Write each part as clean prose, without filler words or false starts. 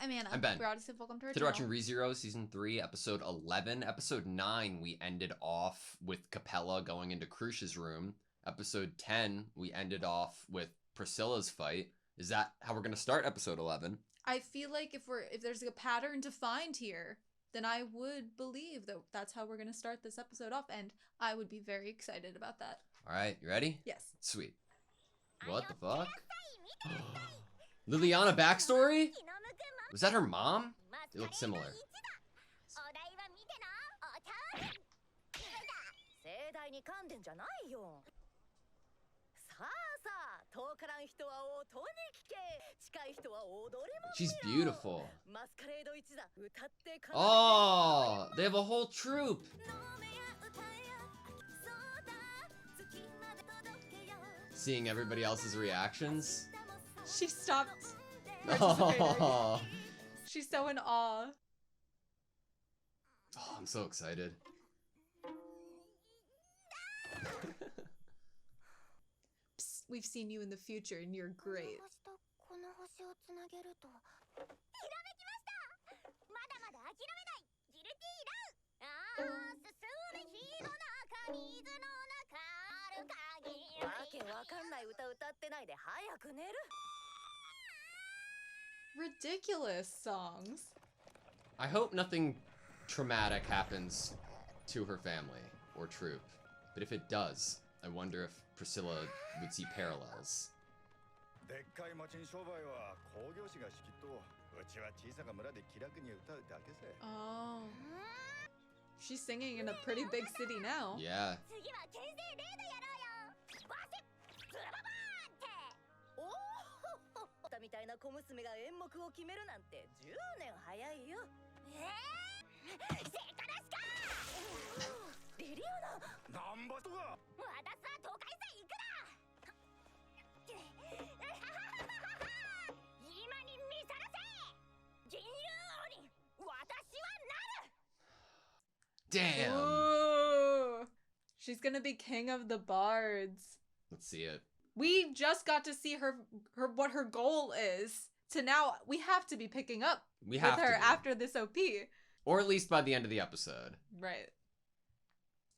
I'm Anna. I'm Ben. We're Odyssey, welcome to our Today we're watching channel. ReZero Season 3, Episode 11. Episode 9, we ended off with Capella going into Crucia's room. Episode 10, we ended off with Priscilla's fight. Is that how we're going to start Episode 11? I feel like if there's a pattern to find here, then I would believe that that's how we're going to start this episode off, and I would be very excited about that. All right, you ready? Yes. Sweet. What the fuck? Liliana backstory? Was that her mom? They look similar. She's beautiful. Oh, they have a whole troupe. Seeing everybody else's reactions. She stopped. Oh, She's so in awe. oh, I'm so excited. Psst, we've seen you in the future and you're great. Ridiculous songs. I hope nothing traumatic happens to her family or troupe. But if it does, I wonder if Priscilla would see parallels. Oh. She's singing in a pretty big city now. Yeah. Damn. Ooh. She's gonna be king of the bards. Let's see it. We just got to see her what her goal is. To now, we have to be picking up We have with her to be. after this OP. Or at least by the end of the episode. Right.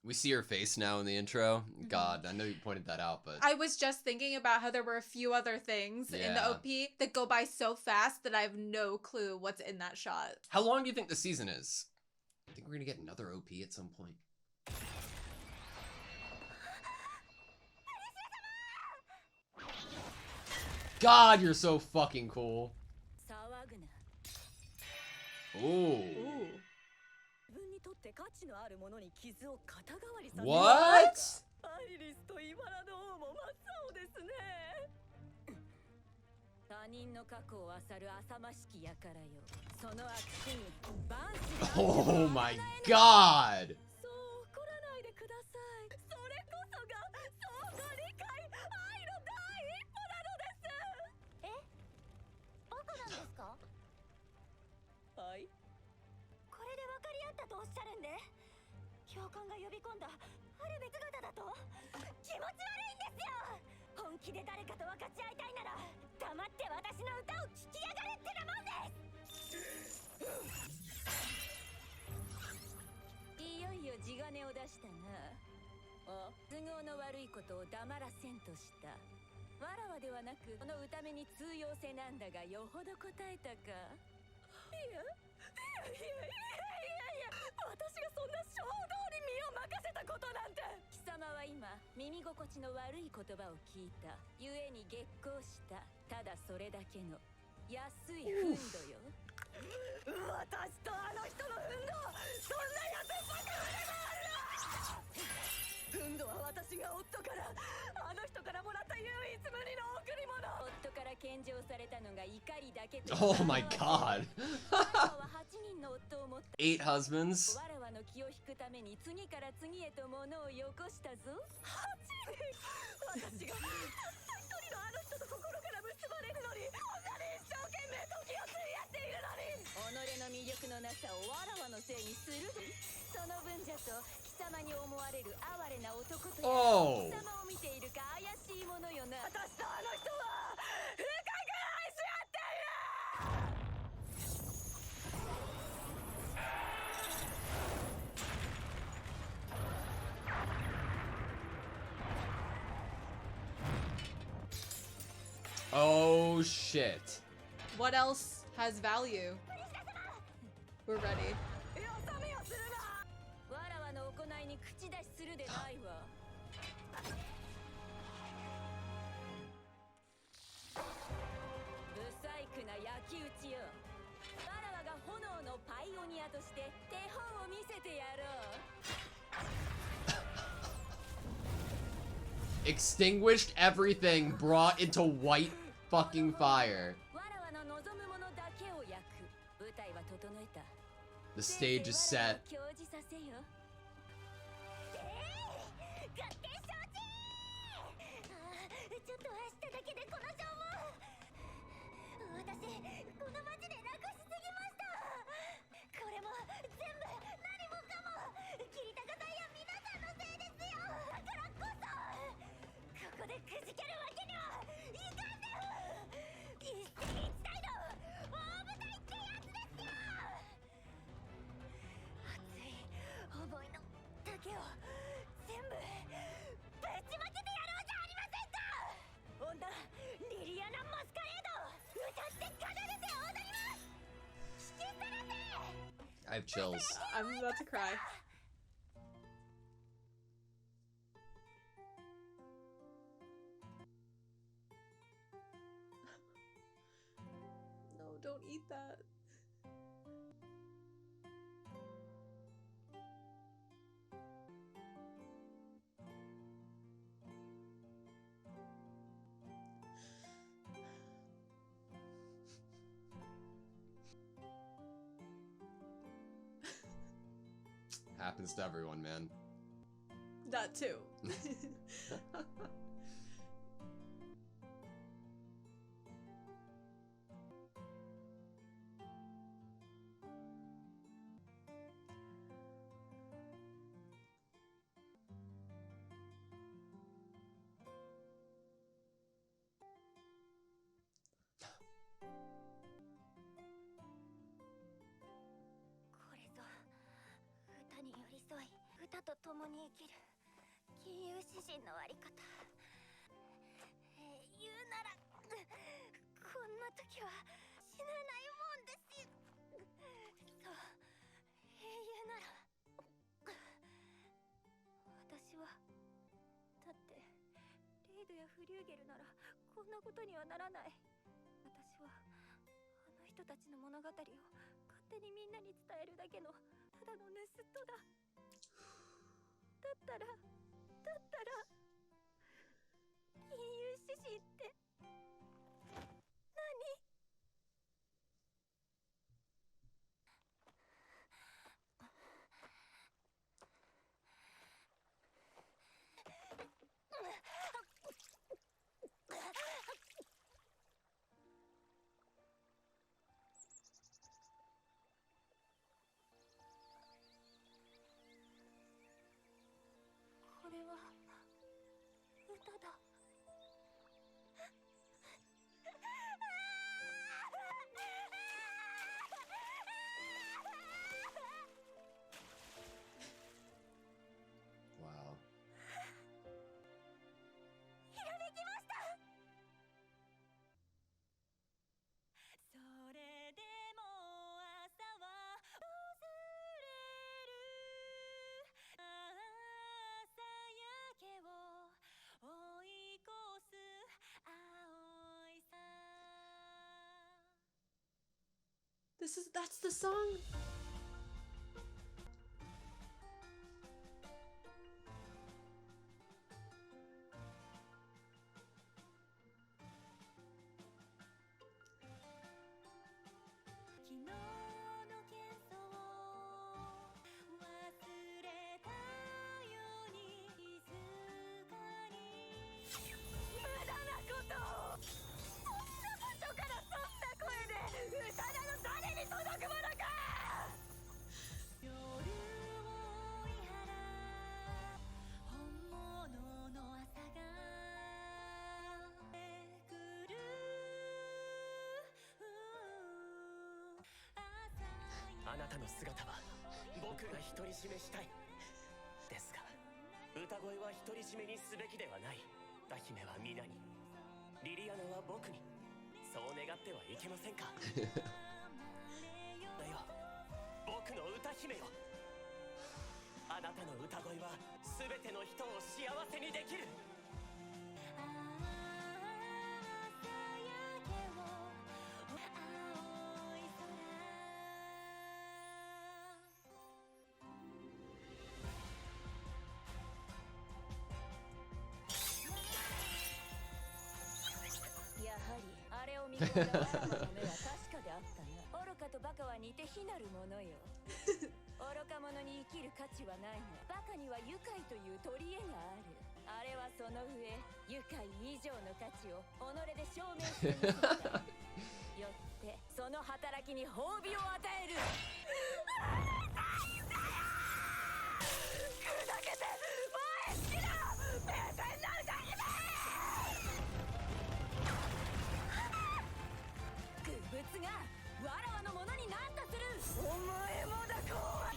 We see her face now in the intro. God, I know you pointed that out, but... I was just thinking about how there were a few other things in the Yeah. OP that go by so fast that I have no clue what's in that shot. How long do you think the season is? I think we're gonna get another OP at some point. God, you're so fucking cool. Ooh. What? Oh my God. Oh my God. 8 husbands. Oh. Oh shit. What else has value? We're ready. Extinguished everything, brought into white fucking fire. The stage is set. I have chills. I'm about to cry. No, don't eat that. Happens to everyone, man. That too. Wow. That's the song. リリアナは僕にそう願ってはいけませんか。だよ、僕の歌姫よ。あなたの歌声は全ての人を幸せにできる。やはりあれを見込んだわらわの目は確かであったな。愚かとバカは似て非なるものよ。愚か者に生きる価値はないが、バカには愉快という取り柄がある。あれはその上、愉快以上の価値を己で証明してみせた。よってその働きに褒美を与える。砕けて燃え尽きろ、ペーペンな歌姫。グ物がわらわのものになんとする。お前もだ、怖い。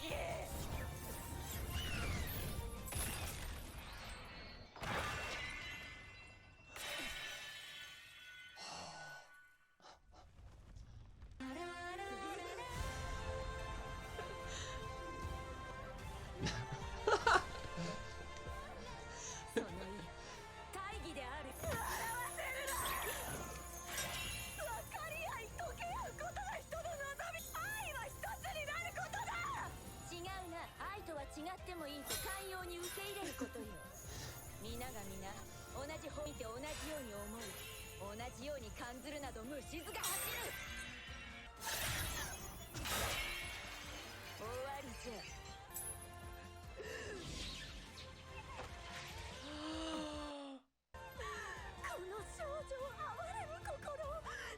その意大義である。笑わせるな。分かり合い溶け合うことが人の望み。愛は一つになることだ。違うな。愛とは違ってもいいと寛容に受け入れることよ。皆が皆同じ方見て同じように思う。同じように感ずるなど虫唾が走る。終わりじゃ。この少女哀れむ心、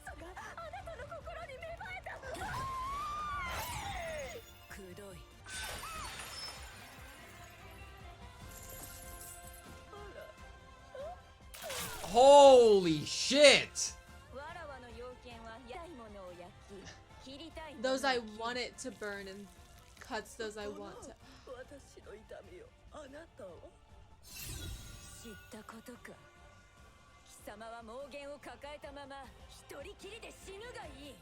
そがあなたの心に芽生えた。くどい。Holy shit! わらわの要件は焼いものを焼き、切りたいものを Those I 切る want it to burn and cuts those I want to. 私の痛みをあなたは知ったことか。貴様は妄言を抱えたまま一人きりで死ぬがいい。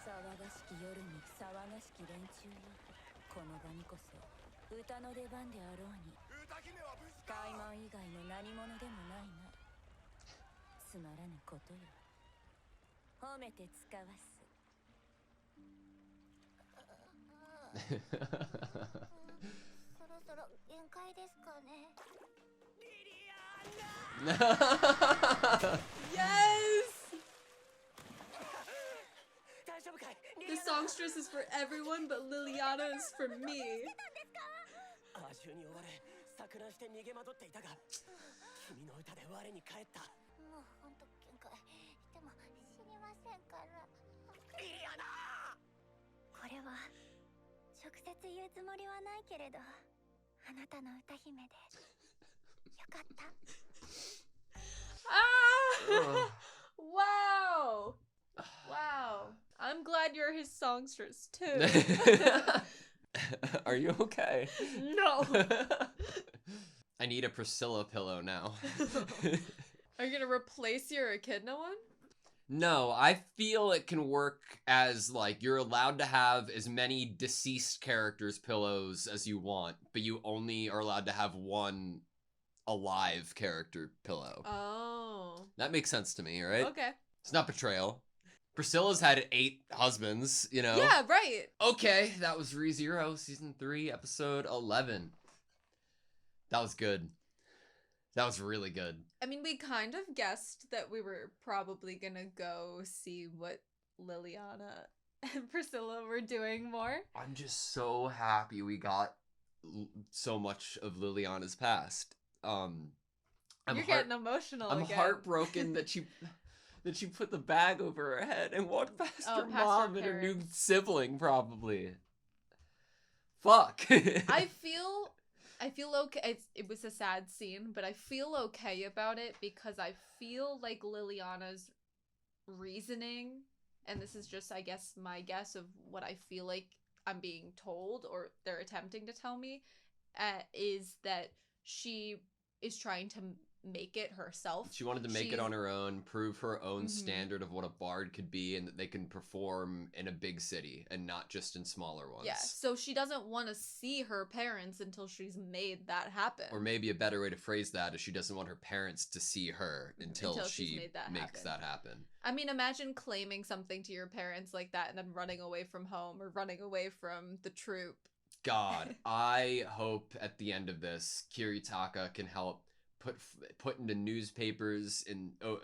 騒がしき夜に騒がしき連中よ。この場にこそ歌の出番であろうに。怠慢以外の何者でもないな。つまらぬことよ。褒めて使わす。そろそろ限界ですかね。Yes! 大丈夫かい。 The songstress is for everyone, but Liliana is for me. アージュに追われ錯乱して逃げ惑っていたが、君の歌で我に返った。もうほんと限界。でも死にませんから。リリアナ。これは直接言うつもりはないけれど、あなたの歌姫でよかった。Ah! Wow! Wow. I'm glad you're his songstress too. Are you okay? No. I need a Priscilla pillow now. Are you gonna replace your Echidna one? No, I feel it can work as, like, you're allowed to have as many deceased characters' pillows as you want, but you only are allowed to have one alive character pillow. Oh. That makes sense to me, right? Okay. It's not betrayal. Priscilla's had 8 husbands, you know? Yeah, right. Okay, that was ReZero, Season 3, Episode 11. That was good. That was really good. I mean, we kind of guessed that we were probably gonna go see what Liliana and Priscilla were doing more. I'm just so happy we got so much of Liliana's past. You're getting emotional I'm again. heartbroken that she put the bag over her head and walked past her past mom her and her new parents. sibling, probably. Fuck. I feel I feel okay. It was a sad scene, but I feel okay about it because I feel like Liliana's reasoning, and this is just, I guess, my guess of what I feel like I'm being told or they're attempting to tell me, is that she is trying to make it herself. She wanted to make it on her own, prove her own standard of what a bard could be, and that they can perform in a big city and not just in smaller ones. Yeah, so she doesn't want to see her parents until she's made that happen. Or maybe a better way to phrase that is she doesn't want her parents to see her until she makes that happen. I mean, imagine claiming something to your parents like that and then running away from home or running away from the troupe. God, I hope at the end of this, Kiritaka can help put into newspapers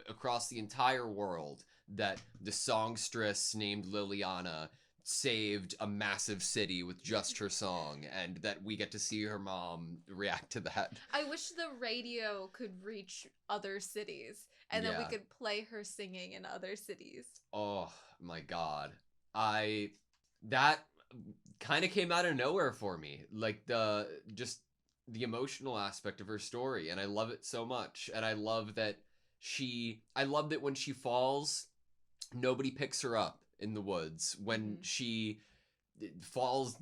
across the entire world that the songstress named Liliana saved a massive city with just her song, and that we get to see her mom react to that. I wish the radio could reach other cities, and then we could play her singing in other cities. Oh my God. That kind of came out of nowhere for me. Like the emotional aspect of her story, and I love it so much. And I love that when she falls, nobody picks her up in the woods. When she falls,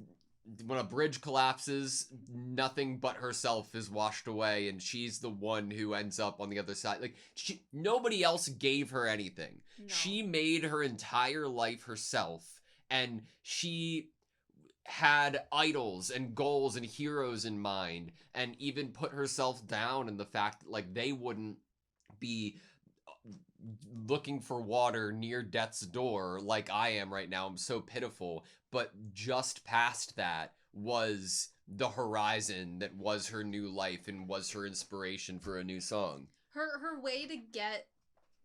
when a bridge collapses, nothing but herself is washed away, and she's the one who ends up on the other side. Like, nobody else gave her anything. No. She made her entire life herself, and she had idols and goals and heroes in mind, and even put herself down in the fact that, like, they wouldn't be looking for water near death's door like I am right now. I'm so pitiful. But just past that was the horizon that was her new life and was her inspiration for a new song. Her way to get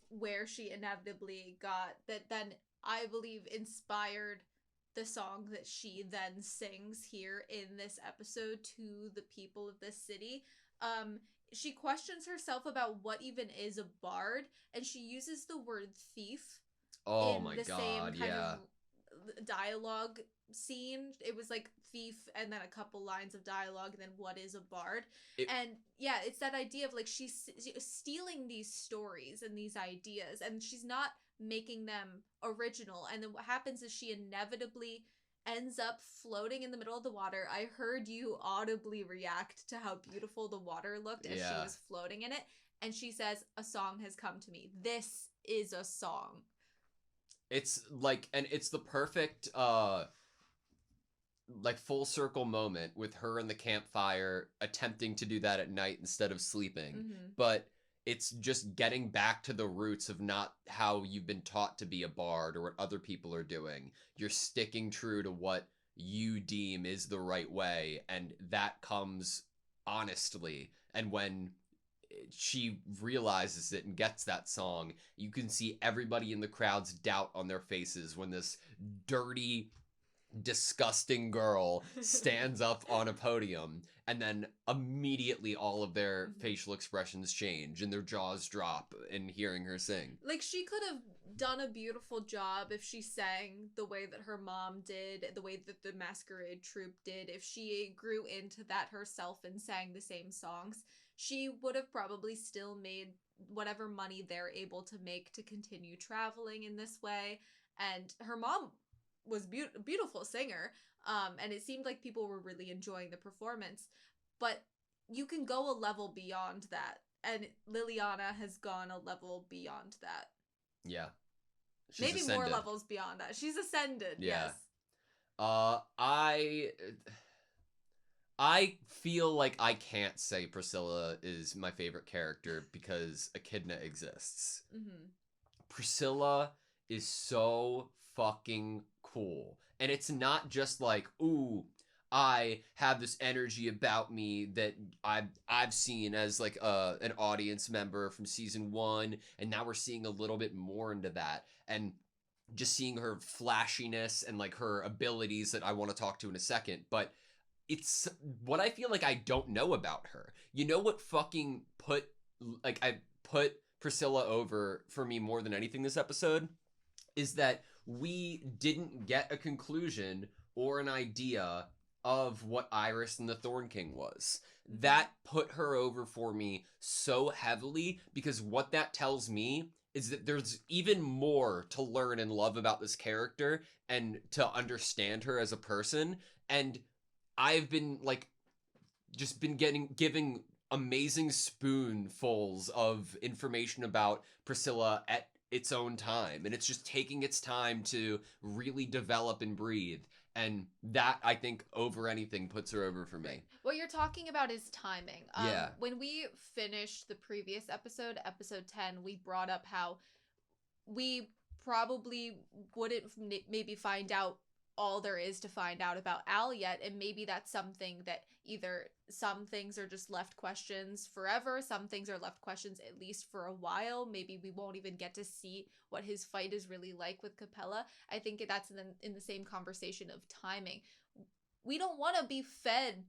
where she inevitably got, that then I believe inspired the song that she then sings here in this episode to the people of this city. She questions herself about what even is a bard, and she uses the word thief in the same kind of dialogue scene. It was like thief and then a couple lines of dialogue and then what is a bard. And yeah, it's that idea of like she's stealing these stories and these ideas, and she's not making them original. And then what happens is she inevitably ends up floating in the middle of the water. I heard you audibly react to how beautiful the water looked as she was floating in it. And she says, "A song has come to me. This is a song." It's like, and it's the perfect like full circle moment with her and the campfire attempting to do that at night instead of sleeping. But it's just getting back to the roots of not how you've been taught to be a bard or what other people are doing. You're sticking true to what you deem is the right way, and that comes honestly. And when she realizes it and gets that song, you can see everybody in the crowd's doubt on their faces when this dirty, disgusting girl stands up on a podium, and then immediately all of their facial expressions change and their jaws drop in hearing her sing. Like, she could have done a beautiful job if she sang the way that her mom did, the way that the Masquerade troupe did. If she grew into that herself and sang the same songs, she would have probably still made whatever money they're able to make to continue traveling in this way. And her mom was a beautiful singer, and it seemed like people were really enjoying the performance. But you can go a level beyond that, and Liliana has gone a level beyond that. Yeah. She's maybe ascended. More levels beyond that. She's ascended. Yeah. Yes. I feel like I can't say Priscilla is my favorite character because Echidna exists. Priscilla is so fucking cool. And it's not just like, ooh, I have this energy about me that I've seen as like an audience member from season 1, and now we're seeing a little bit more into that, and just seeing her flashiness and like her abilities that I want to talk to in a second. But it's what I feel like I don't know about her. You know what fucking put Priscilla over for me more than anything this episode is that we didn't get a conclusion or an idea of what Iris and the Thorn King was. That put her over for me so heavily, because what that tells me is that there's even more to learn and love about this character and to understand her as a person. And I've been like just been giving amazing spoonfuls of information about Priscilla at its own time, and it's just taking its time to really develop and breathe, and that, I think, over anything puts her over for me. What you're talking about is timing. Yeah. When we finished the previous episode, episode 10, we brought up how we probably wouldn't maybe find out all there is to find out about Al yet, and maybe that's something that either some things are just left questions forever, some things are left questions at least for a while. Maybe we won't even get to see what his fight is really like with Capella. I think that's in the same conversation of timing. We don't want to be fed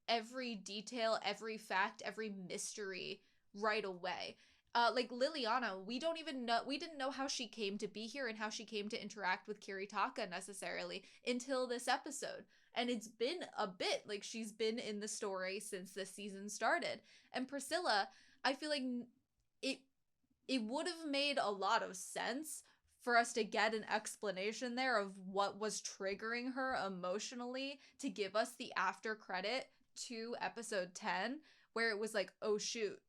every detail, every fact, every mystery right away. Like Liliana, we didn't know how she came to be here and how she came to interact with Kiritaka necessarily until this episode. And it's been a bit, like she's been in the story since this season started. And Priscilla, I feel like it would have made a lot of sense for us to get an explanation there of what was triggering her emotionally, to give us the after credit to episode 10, where it was like, oh shoot,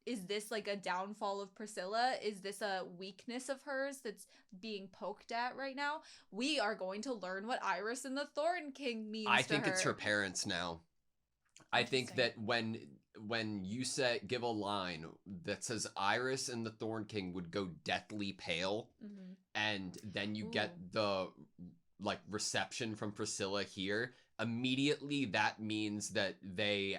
is this like a downfall of Priscilla? Is this a weakness of hers that's being poked at right now? We are going to learn what Iris and the Thorn King means I to think her. it's her parents now. I think that when you give a line that says Iris and the Thorn King would go deathly pale, and then you get the like reception from Priscilla here, immediately that means that they've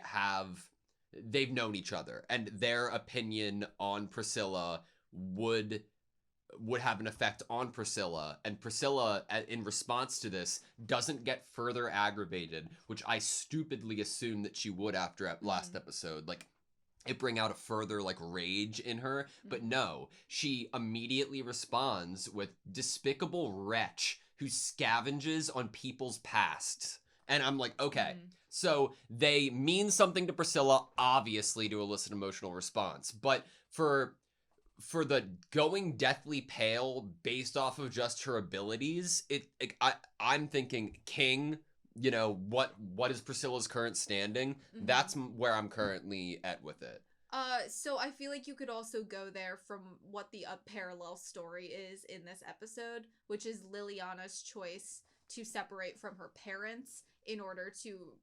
known each other, and their opinion on Priscilla would have an effect on Priscilla, and Priscilla, in response to this, doesn't get further aggravated, which I stupidly assumed that she would after last episode. Like, it bring out a further like rage in her, but no, she immediately responds with despicable wretch who scavenges on people's pasts. And I'm like, okay, so they mean something to Priscilla, obviously, to elicit emotional response, but for the going deathly pale based off of just her abilities, I'm thinking King, you know, what is Priscilla's current standing? That's where I'm currently at with it. So I feel like you could also go there from what the parallel story is in this episode, which is Liliana's choice to separate from her parents in order to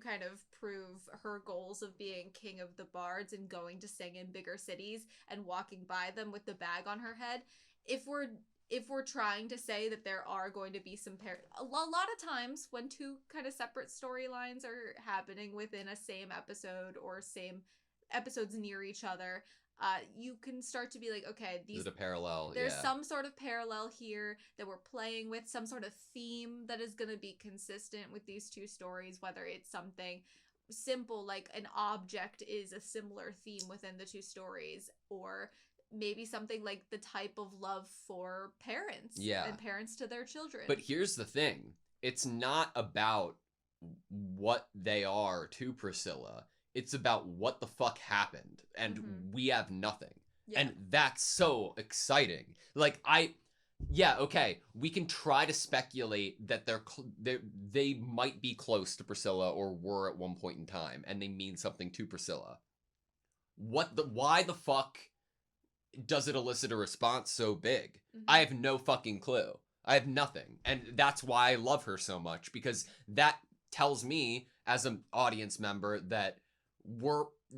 kind of prove her goals of being king of the bards and going to sing in bigger cities and walking by them with the bag on her head. If we're trying to say that there are going to be some a lot of times when two kind of separate storylines are happening within a same episode or same episodes near each other, you can start to be like, okay, Is it a parallel? There's Yeah. some sort of parallel here that we're playing with, some sort of theme that is going to be consistent with these two stories, whether it's something simple like an object is a similar theme within the two stories, or maybe something like the type of love for parents and parents to their children. But here's the thing. It's not about what they are to Priscilla. It's about what the fuck happened, and we have nothing. Yeah. And that's so exciting. Like, okay, we can try to speculate that they might be close to Priscilla or were at one point in time, and they mean something to Priscilla. Why the fuck does it elicit a response so big? I have no fucking clue. I have nothing. And that's why I love her so much, because that tells me as an audience member that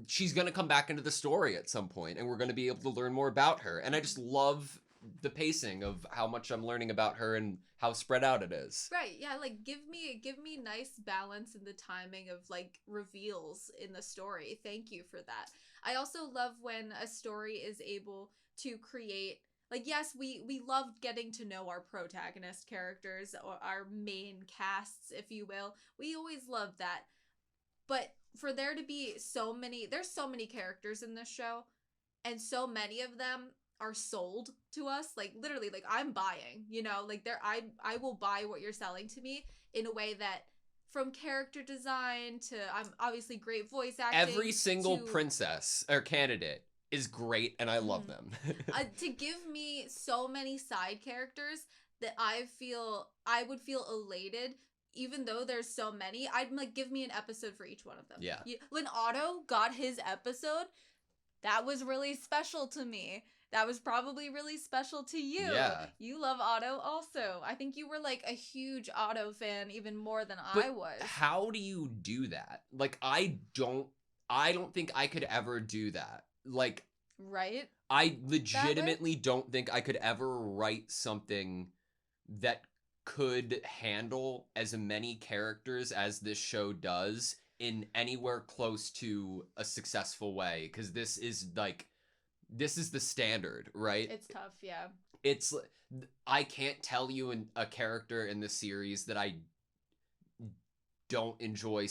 she's going to come back into the story at some point, and we're going to be able to learn more about her. And I just love the pacing of how much I'm learning about her and how spread out it is. Right, yeah, like give me nice balance in the timing of like reveals in the story. Thank you for that. I also love when a story is able to create, like, yes, we loved getting to know our protagonist characters, or our main casts, if you will. We always loved that. But for there to be there's so many characters in this show, and so many of them are sold to us, like literally, like I'm buying, you know, like I will buy what you're selling to me in a way that from character design to obviously great voice acting. Every single to, princess or candidate is great, and I love them. to give me so many side characters that I would feel elated. Even though there's so many, I'd like give me an episode for each one of them. Yeah. When Otto got his episode, that was really special to me. That was probably really special to you. Yeah. You love Otto also. I think you were like a huge Otto fan even more than But I was. how do you do that? Like, I don't think I could ever do that. Like, Right? I legitimately don't think I could ever write something that could handle as many characters as this show does in anywhere close to a successful way, because this is the standard, right? It's tough, yeah. It's I can't tell you a character in the series that I don't enjoy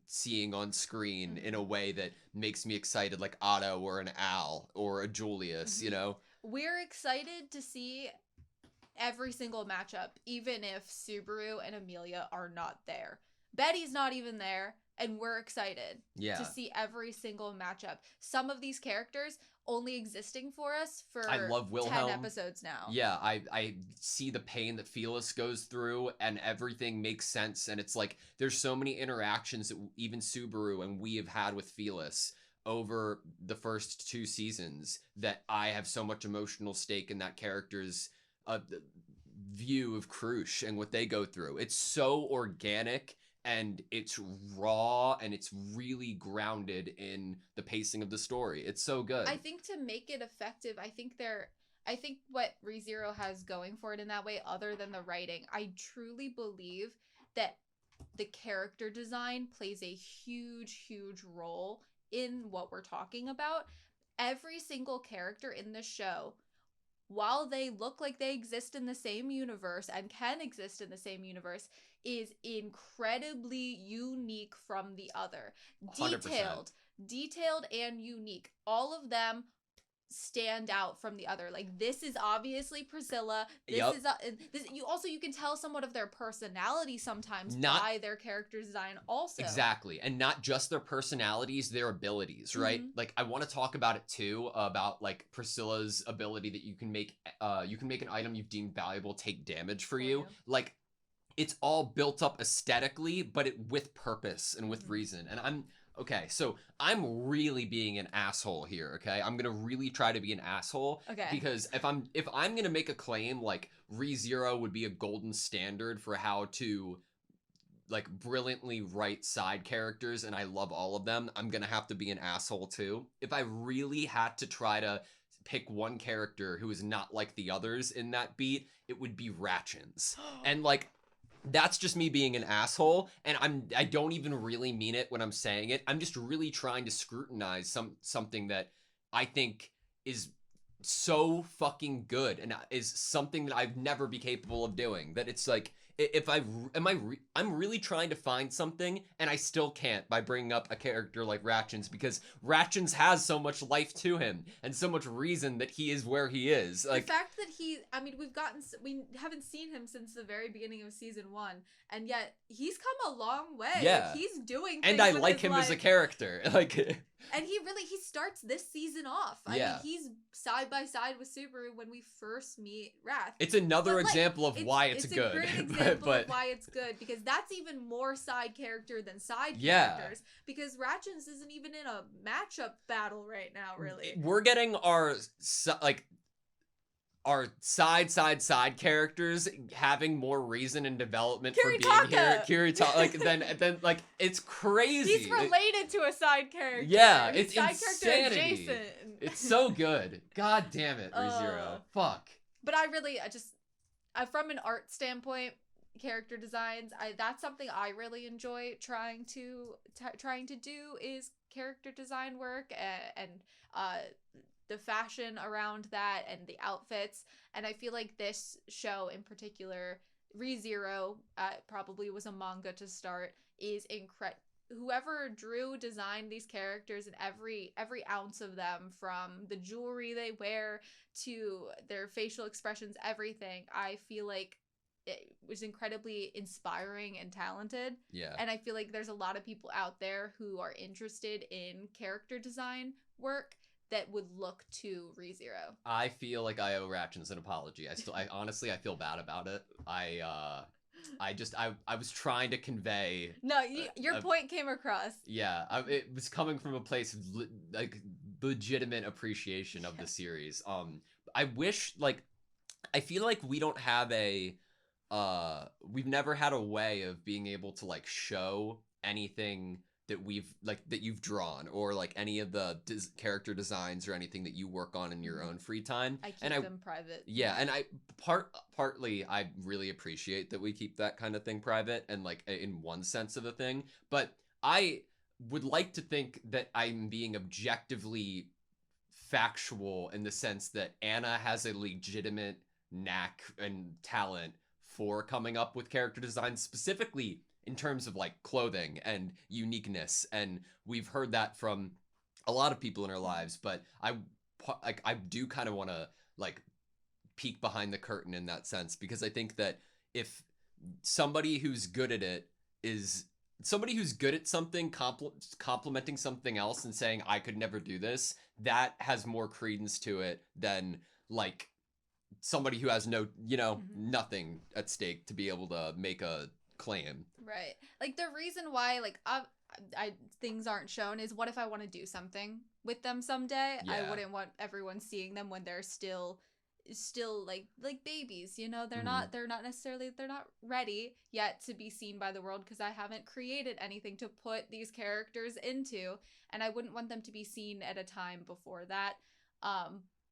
seeing on screen in a way that makes me excited, like Otto or an Al or a Julius, you know? We're excited to see every single matchup, even if Subaru and Amelia are not there. Betty's not even there, and we're excited to see every single matchup. Some of these characters only existing for us for I love Wilhelm. 10 episodes now. Yeah, I see the pain that Felix goes through, and everything makes sense, and it's like there's so many interactions that even Subaru and we have had with Felix over the first 2 seasons that I have so much emotional stake in that character's view of Krush and what they go through. It's so organic, and it's raw, and it's really grounded in the pacing of the story. It's so good. I think to make it effective, I think what ReZero has going for it in that way, other than the writing, I truly believe that the character design plays a huge, huge role in what we're talking about. Every single character in the show, while they look like they exist in the same universe and can exist in the same universe, is incredibly unique from the other. 100%. Detailed and unique. All of them stand out from the other. Like, this is obviously Priscilla. This is you can tell somewhat of their personality sometimes by their character design also. Exactly. And not just their personalities, their abilities, right? Like, I want to talk about it too, about like Priscilla's ability that you can make an item you've deemed valuable take damage for you. Like, it's all built up aesthetically, but with purpose and with reason. And I'm really being an asshole here, okay? I'm gonna really try to be an asshole. Okay. Because if I'm gonna make a claim like ReZero would be a golden standard for how to like brilliantly write side characters, and I love all of them, I'm gonna have to be an asshole too. If I really had to try to pick one character who is not like the others in that beat, it would be Ratchins. And like, that's just me being an asshole, and I don't even really mean it when I'm saying it. I'm just really trying to scrutinize something that I think is so fucking good and is something that I've never be capable of doing. That it's like, I'm really trying to find something, and I still can't by bringing up a character like Ratchins, because Ratchins has so much life to him and so much reason that he is where he is. Like, the fact that we haven't seen him since the very beginning of season 1, and yet he's come a long way. Yeah. Like, he's doing things and I with like his him life. as a character. Like, And he starts this season off. I mean, he's side by side with Subaru when we first meet Wrath. it's another example of why it's good. It's a great example of why it's good, because that's even more side character than side characters. Because Ratchins isn't even in a matchup battle right now, really. We're getting our side characters having more reason and development for being here. Kirita, like then like, it's crazy. He's related to a side character. Yeah, He's it's side insanity. character adjacent. It's so good. God damn it, ReZero. Fuck. But from an art standpoint, character designs, that's something I really enjoy trying to do, is character design work and the fashion around that and the outfits. And I feel like this show in particular, ReZero, probably was a manga to start, is incredible. Whoever designed these characters, and every ounce of them, from the jewelry they wear to their facial expressions, everything, I feel like it was incredibly inspiring and talented. Yeah. And I feel like there's a lot of people out there who are interested in character design work that would look to ReZero. I feel like I owe Ratchins an apology. I honestly, I feel bad about it. I was trying to convey. No, your point came across. Yeah, it was coming from a place of like legitimate appreciation of the series. I wish, like, I feel like we don't have we've never had a way of being able to like show anything that you've drawn, or like any of the character designs or anything that you work on in your own free time. I keep them private. Yeah, and partly I really appreciate that we keep that kind of thing private, and like in one sense of the thing, but I would like to think that I'm being objectively factual in the sense that Anna has a legitimate knack and talent for coming up with character design, specifically in terms of like clothing and uniqueness, and we've heard that from a lot of people in our lives, but I do kind of want to like peek behind the curtain in that sense, because I think that if somebody who's good at it is somebody who's good at something complimenting something else and saying I could never do this, that has more credence to it than like somebody who has nothing at stake to be able to make a claim. Right. Like the reason why like I things aren't shown is, what if I want to do something with them someday? Yeah. I wouldn't want everyone seeing them when they're still like babies, you know? They're Mhm. they're not ready yet to be seen by the world, because I haven't created anything to put these characters into, and I wouldn't want them to be seen at a time before that.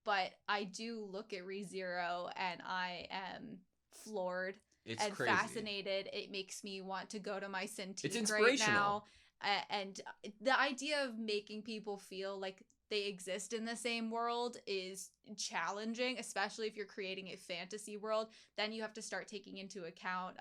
But I do look at ReZero and I am floored It's and crazy. fascinated. It makes me want to go to my It's Cintiq right inspirational. now. And the idea of making people feel like they exist in the same world is challenging, especially if you're creating a fantasy world. Then you have to start taking into account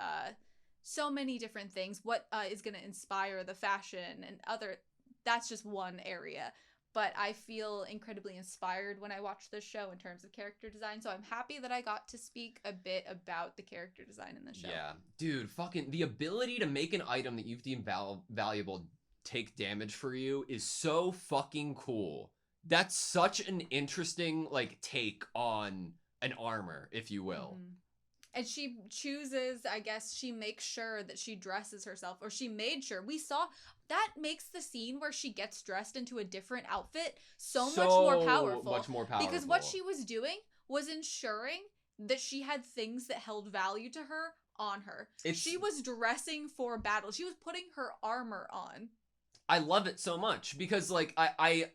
so many different things. What is going to inspire the fashion and other. That's just one area. But I feel incredibly inspired when I watch this show in terms of character design. So I'm happy that I got to speak a bit about the character design in the show. Yeah, dude, fucking the ability to make an item that you've deemed valuable take damage for you is so fucking cool. That's such an interesting like take on an armor, if you will. Mhm. And she chooses, I guess, she makes sure that she dresses herself, or she made sure. We saw that makes the scene where she gets dressed into a different outfit so much more powerful. Much more powerful. Because what she was doing was ensuring that she had things that held value to her on her. She was dressing for battle. She was putting her armor on. I love it so much because like I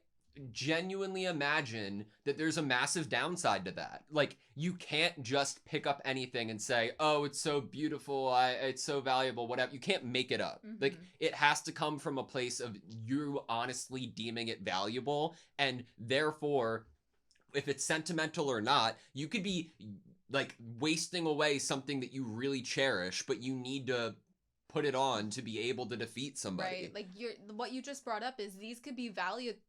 genuinely imagine that there's a massive downside to that. Like you can't just pick up anything and say, "Oh, it's so beautiful, it's so valuable," whatever. You can't make it up. Mhm. Like it has to come from a place of you honestly deeming it valuable, and therefore if it's sentimental or not, you could be like wasting away something that you really cherish, but you need to put it on to be able to defeat somebody. Right. Like what you just brought up is these could be valuable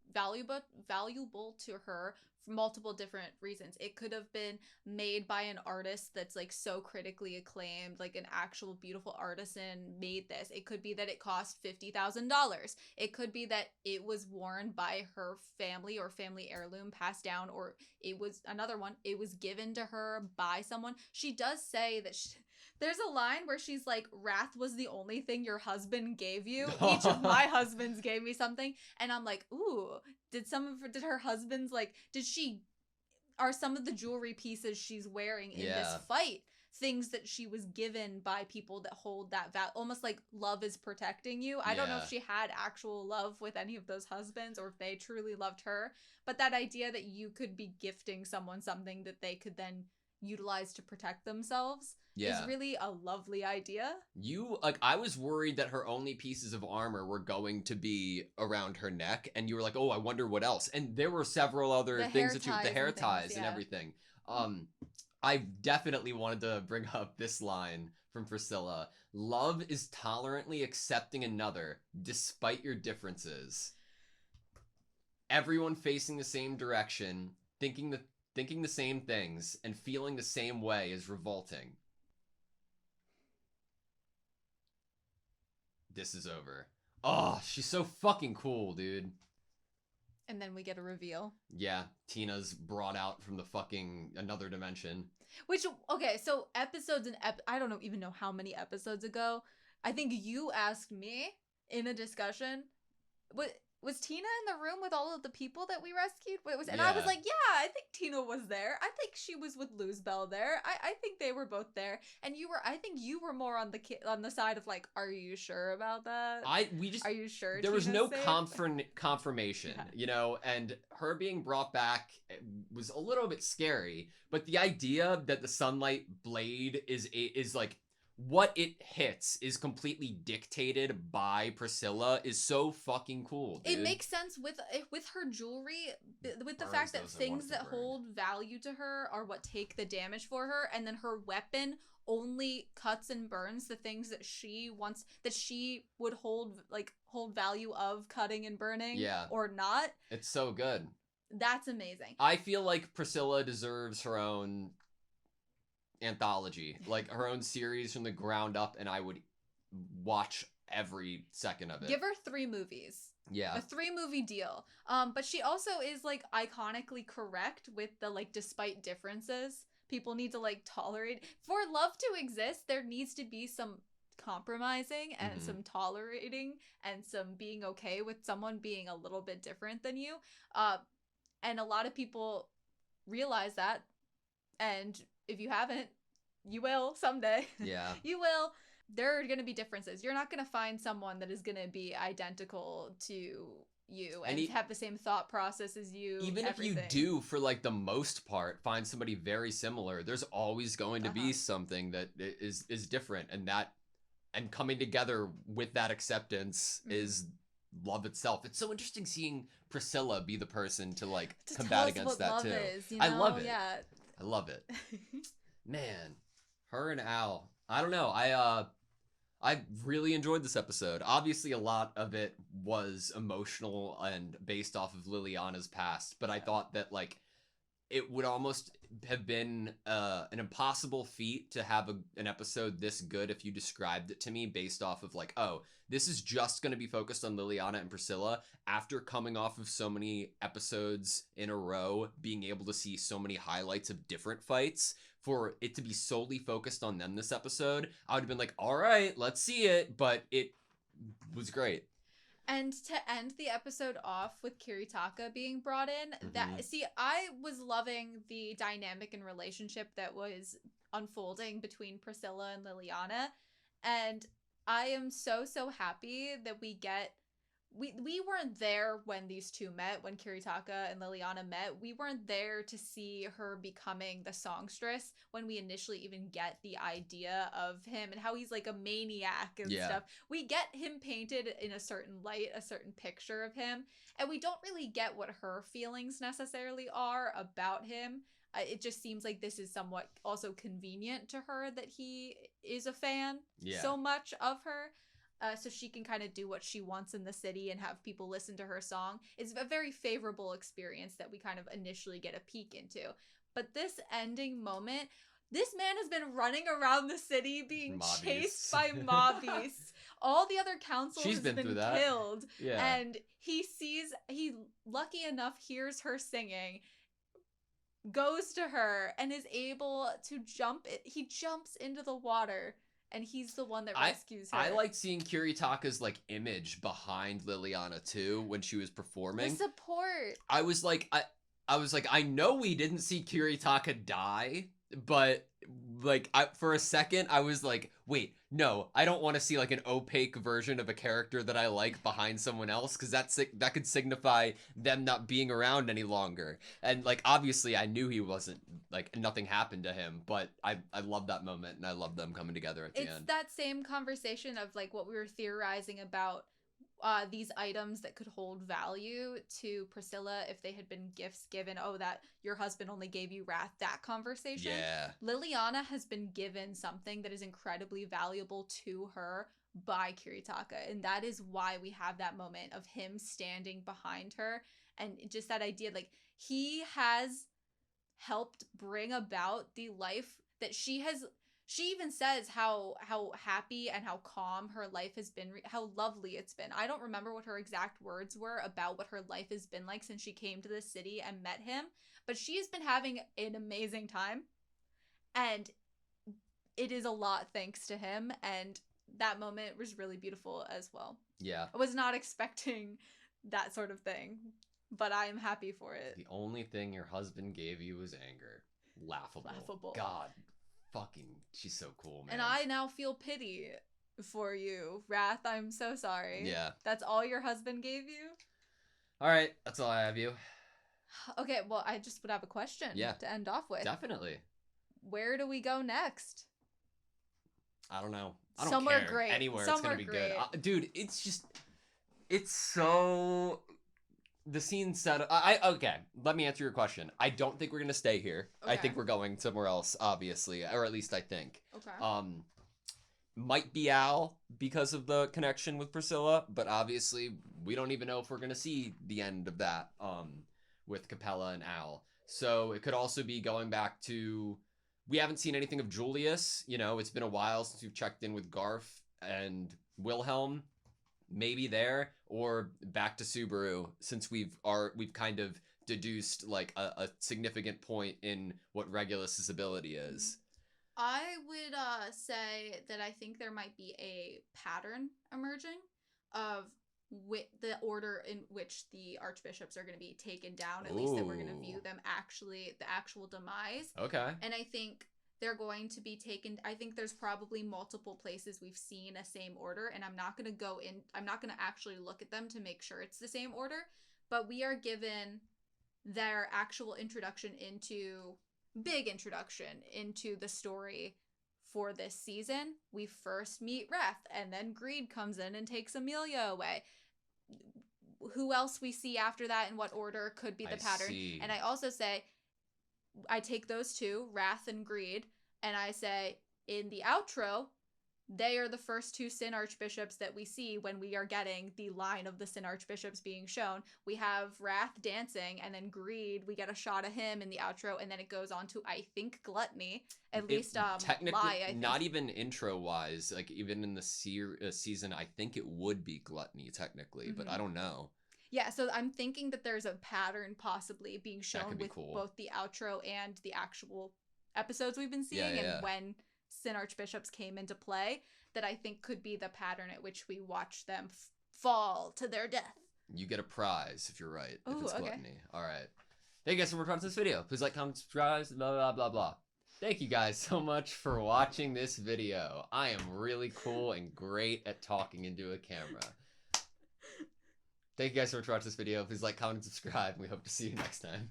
to her for multiple different reasons. It could have been made by an artist that's like so critically acclaimed, like an actual beautiful artisan made this. It could be that it cost $50,000. It could be that it was worn by her family or family heirloom passed down, or it was another one. It was given to her by someone. She does say that there's a line where she's like, "Wrath was the only thing your husband gave you. Each of my husbands gave me something." And I'm like, ooh, did her husband's like, are some of the jewelry pieces she's wearing in this fight things that she was given by people that hold that almost like love is protecting you. I don't know if she had actual love with any of those husbands or if they truly loved her, but that idea that you could be gifting someone something that they could then utilize to protect themselves is really a lovely idea. I was worried that her only pieces of armor were going to be around her neck, and you were like, "Oh, I wonder what else." And there were several other things the hair ties and everything. I definitely wanted to bring up this line from Priscilla. "Love is tolerantly accepting another despite your differences. Everyone facing the same direction, thinking the same things, and feeling the same way is revolting." this is over. Oh, she's so fucking cool, dude. And then we get a reveal. Yeah, Tina's brought out from the fucking another dimension. Which, okay, so episodes and I don't even know how many episodes ago, I think you asked me in a discussion, was Tina in the room with all of the people that we rescued? And I was Yeah. like, yeah, I think Tina was there. I think she was with Luzbel there. I think they were both there. And I think you were more on the side of like, are you sure about that? Are you sure? There was Tina's no safe? confirmation, Yeah. you know, and her being brought back was a little bit scary. But the idea that the sunlight blade is like what it hits is completely dictated by Priscilla is so fucking cool, dude. It makes sense with her jewelry, with the Burns fact that those that want things it to that burn. hold value to her are what take the damage for her, and then her weapon only cuts and burns the things that she would hold value of cutting and burning, Yeah. or not. It's so good. That's amazing. I feel like Priscilla deserves her own anthology, like her own series from the ground up, and I would watch every second of it. Give her 3 movies. Yeah. A 3-movie deal. But she also is like iconically correct with the like despite differences, people need to like tolerate. For love to exist, there needs to be some compromising and some tolerating and some being okay with someone being a little bit different than you. And a lot of people realize that, and if you haven't, you will someday. Yeah. You will. There are going to be differences. You're not going to find someone that is going to be identical to you and have the same thought process as you. Even everything. if you do, for like the most part, find somebody very similar, there's always going to be something that is different, and coming together with that acceptance is love itself. It's so interesting seeing Priscilla be the person to like combat against that too. I love it. Yeah. I love it. Man, her and Al. I don't know. I really enjoyed this episode. Obviously, a lot of it was emotional and based off of Liliana's past, but I thought that like it would almost have been an impossible feat to have an episode this good if you described it to me based off of like, oh, this is just going to be focused on Liliana and Priscilla. After coming off of so many episodes in a row, being able to see so many highlights of different fights, for it to be solely focused on them this episode, I would have been like, all right, let's see it. But it was great. And to end the episode off with Kiritaka being brought in, I was loving the dynamic and relationship that was unfolding between Priscilla and Liliana, and I am so happy that we weren't there when these two met, when Kiritaka and Liliana met. We weren't there to see her becoming the songstress when we initially even get the idea of him and how he's like a maniac and stuff. We get him painted in a certain light, a certain picture of him, and we don't really get what her feelings necessarily are about him. It just seems like this is somewhat also convenient to her that he is a fan so much of her. So she can kind of do what she wants in the city and have people listen to her song. It's a very favorable experience that we kind of initially get a peek into. But this ending moment, this man has been running around the city being chased by mob beasts. All the other council has been killed. Yeah. And he lucky enough, hears her singing, goes to her, and is able to jump. He jumps into the water. And he's the one that rescues her. I like seeing Kiritaka's like image behind Liliana too when she was performing. The support. I was like, I know we didn't see Kiritaka die, but like for a second I was like, wait, no, I don't want to see like an opaque version of a character that I like behind someone else, because that could signify them not being around any longer. And like obviously I knew he wasn't, like nothing happened to him, but I love that moment and I love them coming together at the end. It's that same conversation of like what we were theorizing about these items that could hold value to Priscilla if they had been gifts given. Oh, that your husband only gave you wrath. That conversation. Yeah. Liliana has been given something that is incredibly valuable to her by Kiritaka, and that is why we have that moment of him standing behind her, and just that idea, like he has helped bring about the life that she has She even says how happy and how calm her life has been, how lovely it's been. I don't remember what her exact words were about what her life has been like since she came to this city and met him, but she has been having an amazing time, and it is a lot thanks to him, and that moment was really beautiful as well. Yeah. I was not expecting that sort of thing, but I am happy for it. The only thing your husband gave you was anger. Laughable. God. Fucking, she's so cool, man. And I now feel pity for you, Wrath. I'm so sorry. Yeah. That's all your husband gave you? All right, that's all I have you. Okay, well, I just would have a question to end off with. Definitely. Where do we go next? I don't know. I don't Somewhere care. great. Anywhere Somewhere it's gonna be great. good. Dude, it's so... The scene set okay, let me answer your question. I don't think we're gonna stay here. Okay. I think we're going somewhere else, obviously, or at least I think. Okay. Might be Al because of the connection with Priscilla, but obviously we don't even know if we're gonna see the end of that with Capella and Al. So it could also be going back to, we haven't seen anything of Julius. You know, it's been a while since we've checked in with Garth and Wilhelm. Maybe there, or back to Subaru, since we've kind of deduced like a significant point in what Regulus's ability is. I would say that I think there might be a pattern emerging of the order in which the archbishops are going to be taken down, at least that we're going to view them the actual demise. Okay. And I think they're going to be taken. I think there's probably multiple places we've seen a same order, and I'm not going to actually look at them to make sure it's the same order, but we are given their actual big introduction into the story for this season. We first meet Wrath, and then Greed comes in and takes Amelia away. Who else we see after that in what order could be the pattern. See. And I also say, I take those two, Wrath and Greed, and I say, in the outro, they are the first two Sin Archbishops that we see when we are getting the line of the Sin Archbishops being shown. We have Wrath dancing, and then Greed, we get a shot of him in the outro, and then it goes on to, I think, Gluttony. At least, technically, Lie, I think. not even intro-wise, like even in the season, I think it would be Gluttony, technically, but I don't know. Yeah, so I'm thinking that there's a pattern possibly being shown with cool. both the outro and the actual episodes we've been seeing, and when Sin Archbishops came into play, that I think could be the pattern at which we watch them fall to their death. You get a prize if you're right. Ooh, if it's okay. Gluttony. All right. Thank you guys so much for watching this video. Please like, comment, subscribe, blah, blah, blah, blah. Thank you guys so much for watching this video. I am really cool and great at talking into a camera. Thank you guys so much for watching this video. Please like, comment, and subscribe. And we hope to see you next time.